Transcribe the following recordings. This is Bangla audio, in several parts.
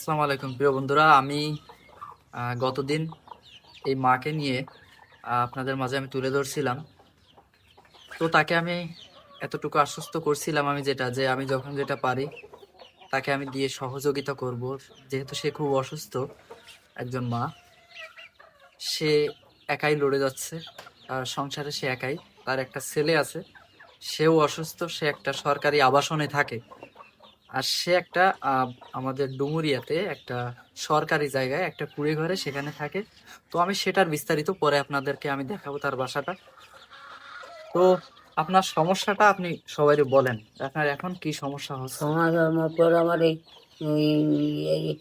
আসসালামু আলাইকুম প্রিয় বন্ধুরা। আমি গতদিন এই মাকে নিয়ে আপনাদের মাঝে আমি তুলে ধরছিলাম। তো তাকে আমি এতটুকু আশ্বস্ত করছিলাম আমি যে আমি যখন যেটা পারি তাকে আমি দিয়ে সহযোগিতা করব। যেহেতু সে খুব অসুস্থ একজন মা, সে একাই লড়ে যাচ্ছে আর সংসারে সে একাই। তার একটা ছেলে আছে, সেও অসুস্থ, সে একটা সরকারি আবাসনে থাকে। আর সে একটা আমাদের ডুমুরিয়াতে একটা সরকারি জায়গায় একটা কুড়ে ঘরে সেখানে থাকে। তো আমি সেটার বিস্তারিত পরে আপনাদেরকে আমি দেখাবো, তার বাসাটা। তো আপনার সমস্যাটা আপনি সবাই বলেন, আপনার এখন কি সমস্যা হচ্ছে? সমাজ আমার পর আমার এই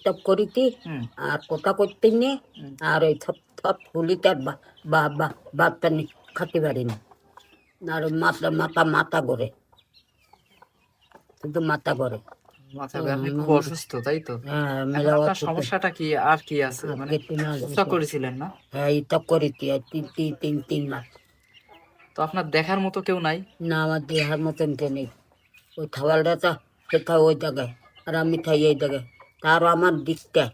টপ করিতি হুম। আর কথা করতে নিয়ে হুম। আর ওই থপ থপ ফুলিতে আর বাদটা খাতে পারি না। আর মাথা মাথা মাথা করে শুধু মাথা করে। মাথা আপনি খুব অসুস্থ, তাই তো? হ্যাঁ এখন মেলাওয়া আপনার চোখে সমস্যাটা কি আর কি আছে, মানে কেটে না প্রস্রাব করেছিলেন না? হ্যাঁ এই টপ করিতি আর তিন মাস। তো আপনার দেখার মতো কেউ নাই? না আমার দেহার মতন কে নেই। ওই খাবারটা সেটা ওই জায়গায় আর আমি খাই এই জায়গায়। তারও আমার দিকটা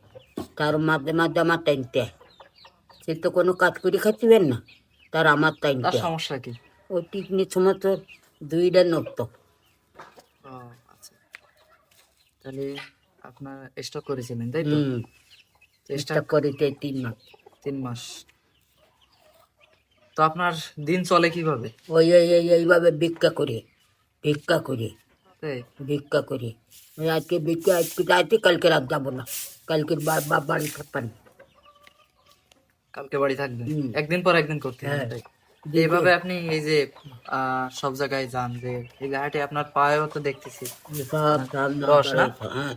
তার মাঝে মাঝে আমার টাইমটা সে তো কোনো কাজ করে খাচ্ছিবেন না তার আমার তার টাইমটা সমস্যা কি? ওই পিকনিক সময় তো দুইটা নড়তো। ও আচ্ছা, তাহলে আপনার স্টক করেছিলেন, তাই তো? হুম স্টক স্টাক করিতে 3 মাস। 3 মাস। তো আপনার দিন চলে কিভাবে? এইভাবে ভিক্ষা করি ভিক্ষা করি তাই? ভিক্ষা করি। ওই আজকে ভিক্ষা আজকে যাইতে কালকে রাত যাবো না, কালকে বাড়ি থাকবেন। কালকে বাড়ি থাকবেন, হুম একদিন পর একদিন করতেছেন, হ্যাঁ তাই? তো দিদি এইভাবে আপনি এই যে সব জায়গায় যান, যে এই ঘাটে আপনার পায়েও তো দেখতেছি সব সব নখ রস, না? দাঁড়াইছে, হ্যাঁ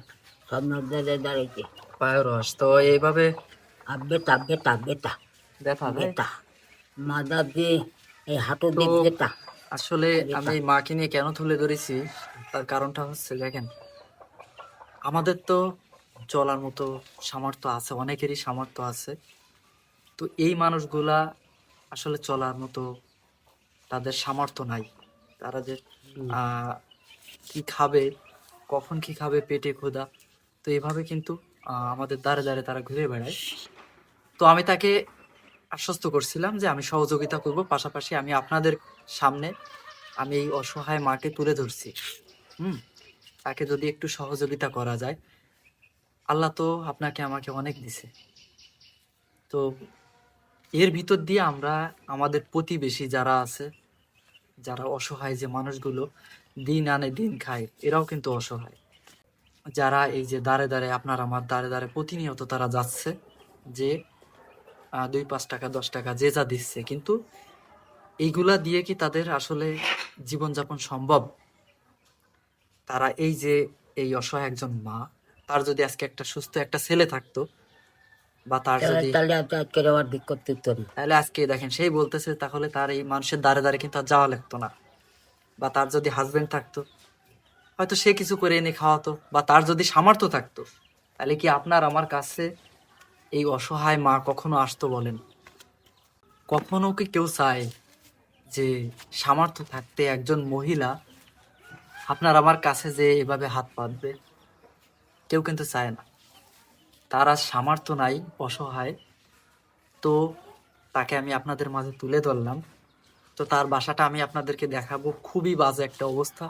সব নখ দাঁড়াইছে। পায়েও রস, তো এইভাবে আর বেটা বেটা বেটা ব্যথা দেয়। বেটা মাদা দিয়ে এই হাঁটু তো দিক যেটা আসলে আমি যেটা এই মাকে নিয়ে কেন তুলে ধরেছি, তার কারণটা হচ্ছে, দেখেন, আমাদের তো চলার মতো সামর্থ্য আছে, অনেকেরই সামর্থ্য আছে। তো এই মানুষগুলা আসলে চলার মতো তাদের সামর্থ্য নাই। তারা যে আহ কি খাবে, কখন কি খাবে, পেটে ক্ষুধা। তো এভাবে কিন্তু আমাদের দ্বারে দ্বারে তারা ঘুরে বেড়ায়। তো আমি তাকে আশ্বস্ত করছিলাম যে আমি সহযোগিতা করব, পাশাপাশি আমি আপনাদের সামনে আমি এই অসহায় মাকে তুলে ধরছি। হুম। তাকে যদি একটু সহযোগিতা করা যায়, আল্লাহ তো আপনাকে আমাকে অনেক দিছে। তো এর ভিতর দিয়ে আমরা আমাদের প্রতিবেশী যারা আছে, যারা অসহায়, যে মানুষগুলো দিন আনে দিন খায়, এরাও কিন্তু অসহায়। যারা এই যে দাঁড়ে দাঁড়ে, আপনার আমার দাঁড়ে দাঁড়ে প্রতিনিয়ত তারা যাচ্ছে, যে 2-5 টাকা 10 টাকা যে যা দিচ্ছে, কিন্তু এইগুলা দিয়ে কি তাদের আসলে জীবনযাপন সম্ভব? তারা এই যে এই অসহায় একজন মা, তার যদি আজকে একটা সুস্থ একটা ছেলে থাকতো, বা তার তাহলে যদি, তাহলে আজকে আবার ভিক করতে হতো না। তাহলে আজকে দেখেন সেই বলতেছে, তাহলে তার এই মানুষের দ্বারে দ্বারে কিন্তু আর যাওয়া লাগতো না। বা তার যদি হাজবেন্ড থাকতো, হয়তো সে কিছু করে এনে খাওয়াতো, বা তার যদি সামর্থ্য থাকতো, তাহলে কি আপনার আমার কাছে এই অসহায় মা কখনো আসতো বলেন? কখনো কি কেউ চায় যে সামর্থ্য থাকতে একজন মহিলা আপনার আমার কাছে যে এভাবে হাত পাতবে? কেউ কিন্তু চায় না। তার আর সামর্থ্য নাই, অসহায়। তো তাকে আমি আপনাদের মাঝে তুলে ধরলাম। তো তার বাসাটা আমি আপনাদেরকে দেখাবো, খুবই বাজে একটা অবস্থা।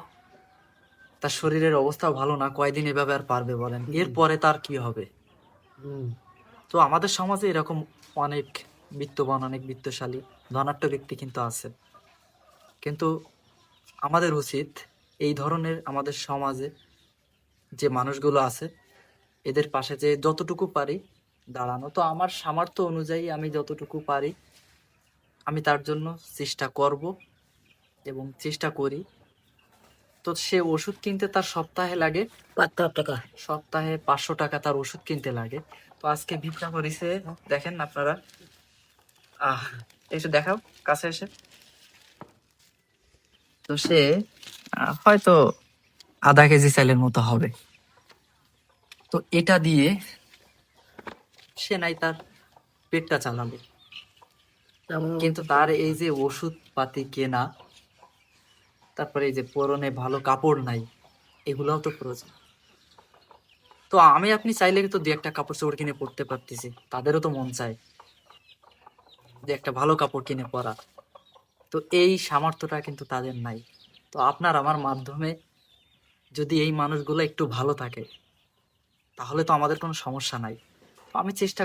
তার শরীরের অবস্থাও ভালো না, কয়দিন এভাবে আর পারবে বলেন? এরপরে তার কি হবে? হুম তো আমাদের সমাজে এরকম অনেক বিত্তবান, অনেক বিত্তশালী, ধনাঢ্য ব্যক্তি কিন্তু আছে। কিন্তু আমাদের উচিত এই ধরনের আমাদের সমাজে যে মানুষগুলো আছে, এদের পাশে যে যতটুকু পারি দাঁড়ানো। তো আমার সামর্থ্য অনুযায়ী আমি যতটুকু পারি আমি তার জন্য চেষ্টা করব, এবং চেষ্টা করি। তো সে ওষুধ কিনতে তার সপ্তাহে লাগে, 500 টাকা। সপ্তাহে 500 টাকা তার ওষুধ কিনতে লাগে। তো আজকে ভিক্ষা করেছে, দেখেন আপনারা, আহ এসে দেখাও কাছে এসে। তো সে হয়তো আধা কেজি চাইলের মতো হবে। তো এটা দিয়ে সে নাই তার পেটটা চালাবে, কিন্তু তার এই যে ওষুধ পাতি কেনা, তারপরে এই যে পরনে ভালো কাপড় নাই, এগুলাও তো প্রয়োজন। তো আমি আপনি চাইলে তো দু একটা কাপড় চোপড় কিনে পরতে পারতেছি, তাদেরও তো মন চায় যে একটা ভালো কাপড় কিনে পরা। তো এই সামর্থ্যটা কিন্তু তাদের নাই। তো আপনার আমার মাধ্যমে যদি এই মানুষগুলো একটু ভালো থাকে, তাহলে তো আমাদের কোনো সমস্যা নাই। তো আমি চেষ্টা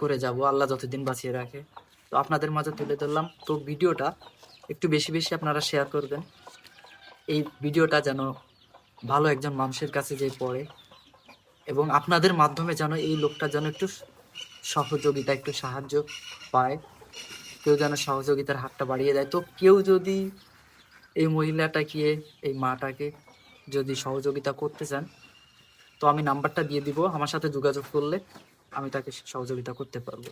করে যাব, আল্লাহ যতদিন বাঁচিয়ে রাখে। তো আপনাদের মাঝে তুলে ধরলাম। তো ভিডিওটা একটু বেশি বেশি আপনারা শেয়ার করবেন। এই ভিডিওটা যেন ভালো একজন মানুষের কাছে যেয়ে পড়ে, এবং আপনাদের মাধ্যমে যেন এই লোকটা যেন একটু সহযোগিতা, একটু সাহায্য পায়। কেউ যেন সহযোগিতার হাতটা বাড়িয়ে দেয়। তো কেউ যদি এই মহিলাটাকে, এই মাটাকে যদি সহযোগিতা করতে চান, তো আমি নাম্বারটা দিয়ে দিব, আমার সাথে যোগাযোগ করলে আমি তাকে সহযোগিতা করতে পারবো।